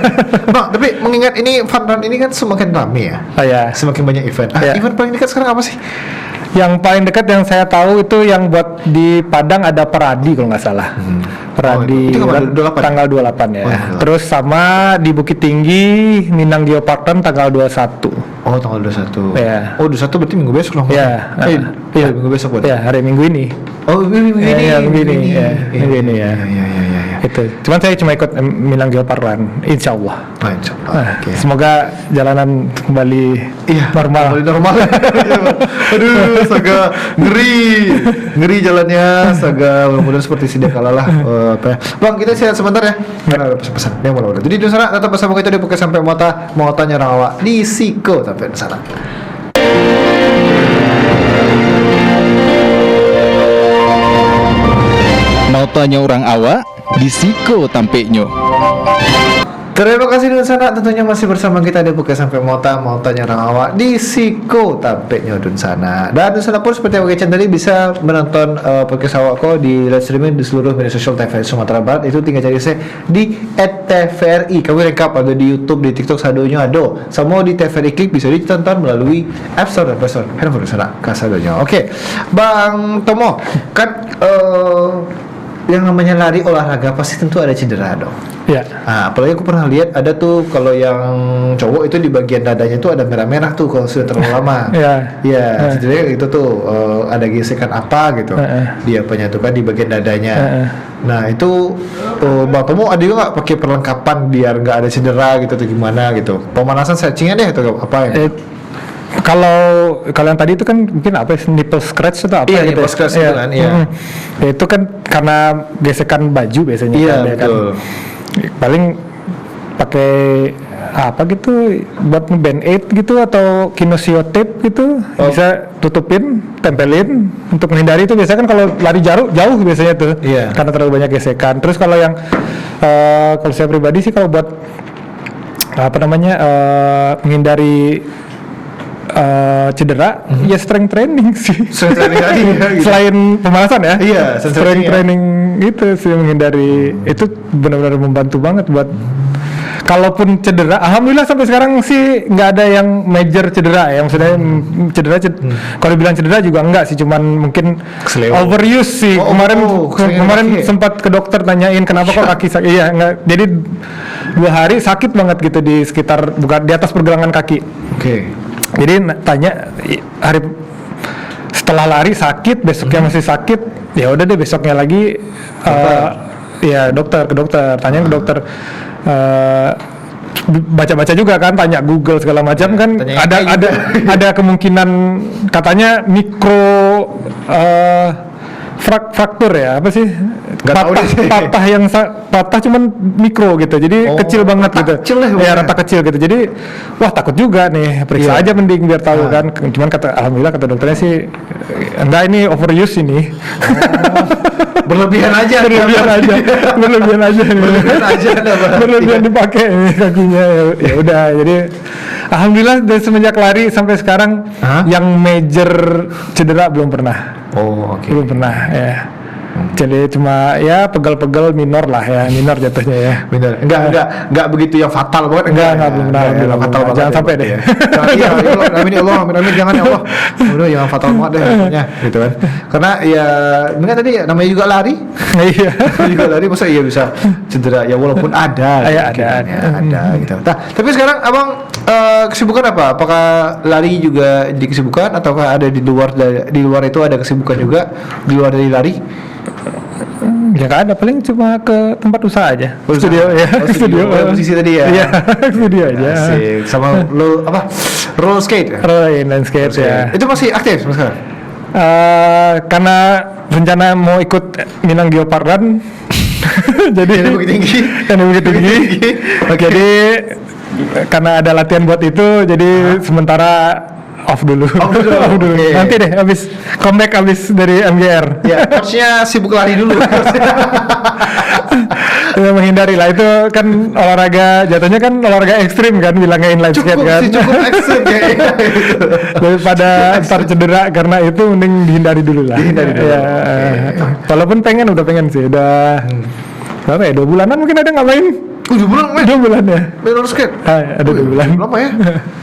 Bang, tapi mengingat ini fun run ini kan semakin ramai ya. Semakin banyak event. Event paling dekat sekarang apa sih? Yang paling dekat yang saya tahu itu yang buat di Padang ada Peradi kalau nggak salah. Peradi itu tanggal 28 ya. Terus sama di Bukit Tinggi Minang Geopark tanggal 21. Oh, tanggal 21. Ya. Oh, 21 berarti minggu besok dong. Iya. Iya, minggu besok buat. Ya, hari Minggu ini. Oh, minggu ini. Ya, minggu ini. Minggu ini ya. Iya. Itu. Cuman saya cuma ikut Minang Geopark Run, insyaallah. Oke. Semoga jalanan kembali normal. Kembali normal. Aduh, astaga, ngeri jalannya, astaga. Mudah-mudahan seperti sedia kala lah. Bang, kita sehat sebentar ya. Karena ada pesan-pesan yang mau. Jadi di sana tetap bersama kita di Pokoknya Sampai mau tanya orang awak di Siko sampai di sana. Mau tanya orang awak di Siko tampeknya. Terima kasih Dun Sana, tentunya masih bersama kita di Pokoknya Sampai mau tanya orang awak di Siko tampeknya Dun Sana. Dan Dun Sana pun seperti yang Oke tadi bisa menonton podcast awakku di live streaming di seluruh media sosial TVRI Sumatera Barat. Itu tinggal cari saya di @tvri. Kami lengkap ada di YouTube, di TikTok, sadonya ada. Semua di TVRI Klik bisa ditonton melalui App Store dan Play Store handphone Dun Sana kasadonya. Oke, Bang Tomo, kan yang namanya lari olahraga pasti tentu ada cedera dong. Ya. Nah, apalagi aku pernah lihat ada tuh kalau yang cowok itu di bagian dadanya tuh ada merah-merah tuh kalau sudah terlalu lama. Iya. Cedera itu tuh ada gesekan apa gitu. Dia penyatukan di bagian dadanya. Nah itu Bang Tomo ada juga nggak pakai perlengkapan biar nggak ada cedera gitu atau gimana gitu? Pemanasan stretchingnya deh atau apa ya? Kalau yang tadi itu kan mungkin apa ya, nipple scratch atau apa gitu. Nipple scratch itu kan, iya. Ya, itu kan karena gesekan baju biasanya kan, betul. Paling pakai apa gitu buat band-aid gitu atau kinesio tape gitu, bisa tutupin, tempelin untuk menghindari itu. Biasanya kan kalau lari jauh biasanya tuh karena terlalu banyak gesekan. Terus kalau yang kalau saya pribadi sih kalau buat menghindari cedera, ya strength training sih. Strength training lagi ya, gitu. Selain pemanasan ya. Iya, strength training itu sih menghindari. Itu benar-benar membantu banget buat kalaupun cedera. Alhamdulillah sampai sekarang sih nggak ada yang major cedera ya. Maksudnya kalau dibilang cedera juga enggak sih, cuman mungkin overuse sih. Kemarin sempat ke dokter tanyain kenapa kok kaki sakit. Iya, enggak. Jadi 2 hari sakit banget gitu di sekitar bukan di atas pergelangan kaki. Oke. Jadi tanya hari setelah lari sakit, besoknya masih sakit, ya udah deh besoknya lagi ke dokter, tanya ke dokter, baca-baca juga kan, tanya Google segala macam kan, ada kemungkinan katanya mikro fraktur ya, apa sih? Patah cuman mikro gitu, jadi kecil banget gitu. Rata kecil gitu. Jadi wah takut juga nih, periksa aja mending biar tahu kan. Cuman alhamdulillah kata dokternya sih enggak, ini overuse ini. Berlebihan aja berlebihan dipakai kakinya. Ya udah, jadi alhamdulillah dari semenjak lari sampai sekarang yang major cedera belum pernah. Belum pernah ya. Jadi cuma ya pegel-pegel minor lah ya, minor jatuhnya ya. Benar. Enggak begitu yang fatal banget. Enggak belum fatal banget. Jangan sampai deh. Jangan, iya, ya Allah, amin ya Allah, amin jangan ya Allah. Udah jangan fatal banget deh pokoknya gitu kan. Karena ya benar tadi namanya juga lari. Iya. juga lari masa iya bisa cedera ya walaupun ada. Ya, ada gitu. Nah, tapi sekarang Abang kesibukan apa? Apakah lari juga di kesibukan ataukah ada di luar itu ada kesibukan juga di luar dari lari? Ya nggak ada, paling cuma ke tempat usaha aja. Studio ya. Studio. Posisi tadi ya. Iya, studio aja. Asik. Sama lo apa? Roller skate. Inline skate ya. Itu masih aktif sekarang? Karena rencana mau ikut Minang Geopark Run. Jadi yang bukit tinggi. Jadi karena ada latihan buat itu, jadi sementara off dulu. Okay. Nanti deh habis comeback habis dari MGR. Ya, coachnya sibuk lari dulu. Ya, menghindari lah, itu kan olahraga jatuhnya kan olahraga ekstrim kan bilangnya inline skate kan. Cukup ekstrim kayaknya. Daripada ntar cedera karena itu mending dihindari dulu lah. Ya. Walaupun udah pengen sih, udah berapa ya, 2 bulanan mungkin ada nggak main. 2 bulan main? 2 bulan ya. Main roller skate? Ada 2 bulan. Lama ya?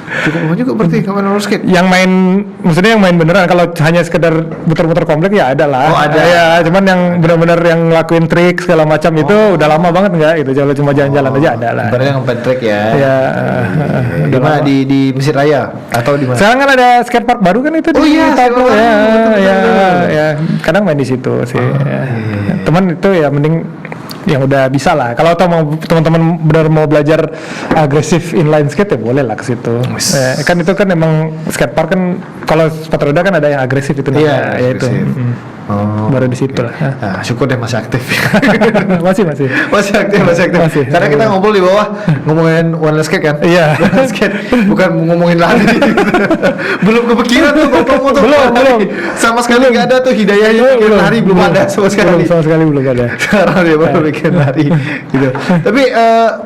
Cukup lama juga berarti nggak main roller skate. Yang main, maksudnya yang main beneran. Kalau hanya sekedar muter-muter komplek ya ada lah. Oh ada. Ya, cuman yang benar-benar yang ngelakuin trik segala macam itu udah lama banget nggak gitu. Kalau cuma jalan-jalan aja ada lah. Berarti yang open track ya? Ya. Di mana, di Mesir Raya atau di mana? Sekarang kan ada skatepark baru kan itu di Tato ya. Kadang main di situ sih. Teman itu ya mending yang udah bisa lah. Kalau teman-teman benar mau belajar agresif inline skate ya boleh lah ke situ. Kan itu kan emang skatepark kan kalau sepatu roda kan ada yang agresif itu namanya. Ya itu. Baru di situ lah. Nah, syukur deh masih aktif. masih aktif. Karena kita ngobrol di bawah ngomongin one skate kan? Iya. Skate bukan ngomongin lari. Belum kepikiran tuh motor. Belum. Sama sekali nggak ada tuh hidayahnya bikin lari belum ada sama sekali. Sama sekali belum ada. Sekarang dia baru bikin lari gitu. Tapi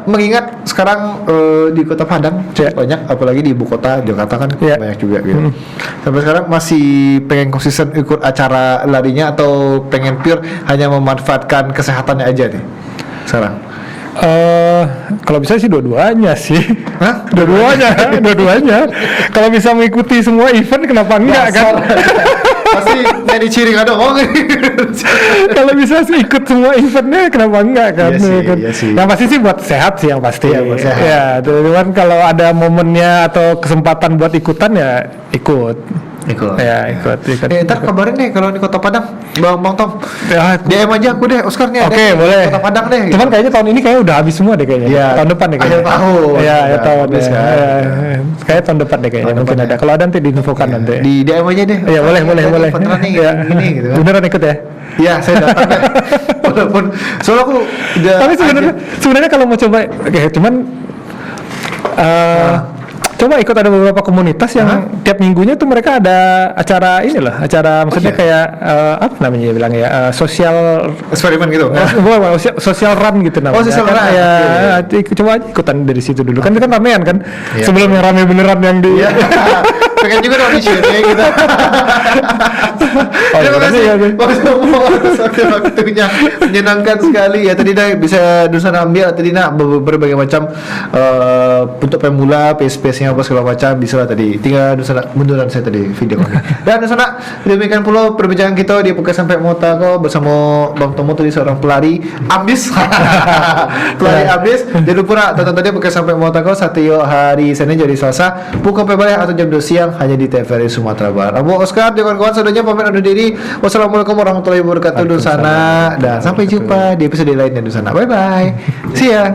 mengingat sekarang di Kota Padang banyak, apalagi di ibu kota Jakarta kan banyak juga gitu. Sampai sekarang masih pengen konsisten ikut acara larinya atau pengen pure hanya memanfaatkan kesehatannya aja nih sekarang? Kalau bisa sih dua-duanya sih. Hah? Dua-duanya. Kalau bisa mengikuti semua event kenapa enggak kan? Pasti jadi ciri dong. Kalau bisa sih ikut semua eventnya kenapa enggak kan? Iya sih. Yang pasti sih buat sehat sih yang pasti. Buat sehat. Ya, cuman kalau ada momennya atau kesempatan buat ikutan ya ikut. Ya ikut. Ntar kabarin deh kalau di Kota Padang, Bang Tom. Ya, DM aja aku deh, Oscar nih. Oke, boleh. Kota Padang deh. Cuman kayaknya tahun ini kayaknya udah habis semua deh kayaknya. Ya, tahun depan deh kayaknya. Akhir tahun. Iya, akhir tahun. Kayak tahun depan deh kayaknya. Mungkin ada. Kalau ada nanti diinfokan nanti. Di DM aja deh. Iya, boleh. Beneran nih, gini gitu kan. Beneran ikut ya? Iya, saya datang deh. Walaupun soalnya aku udah. Tapi sebenarnya kalau mau coba, cuman coba ikut, ada beberapa komunitas yang tiap minggunya tuh mereka ada acara maksudnya kayak apa namanya bilang ya, sosial eksperimen gitu. Sosial run gitu namanya. Sosial run. Ya, coba aja ikutan dari situ dulu. Kan itu kan ramean kan. Sebelum yang rame beneran yang di pengen juga dong di-share kayak gitu. Terima kasih waktunya, menyenangkan sekali ya. Tadi bisa Nusana ambil tadi berbagai macam untuk pemula, space-nya apa segala macam bisa lah tadi. Tinggal Nusana munduran saya tadi video kami. Dan Nusana demikian pula perbincangan kita di Podcast Sampai Motako bersama Bang Tomo tadi, seorang pelari ambis. Pelari ambis. Jangan lupa tonton tadi Podcast Sampai Motako setiap hari Senin jadi Selasa pukul balik atau jam 2 siang hanya di TVRI Sumatera Barat. Abu Oscar dan kawan-kawan saudaranya pamit undur diri. Wassalamualaikum warahmatullahi wabarakatuh. Dusana, dan sampai jumpa di episode lainnya Dusana. Bye bye. See ya.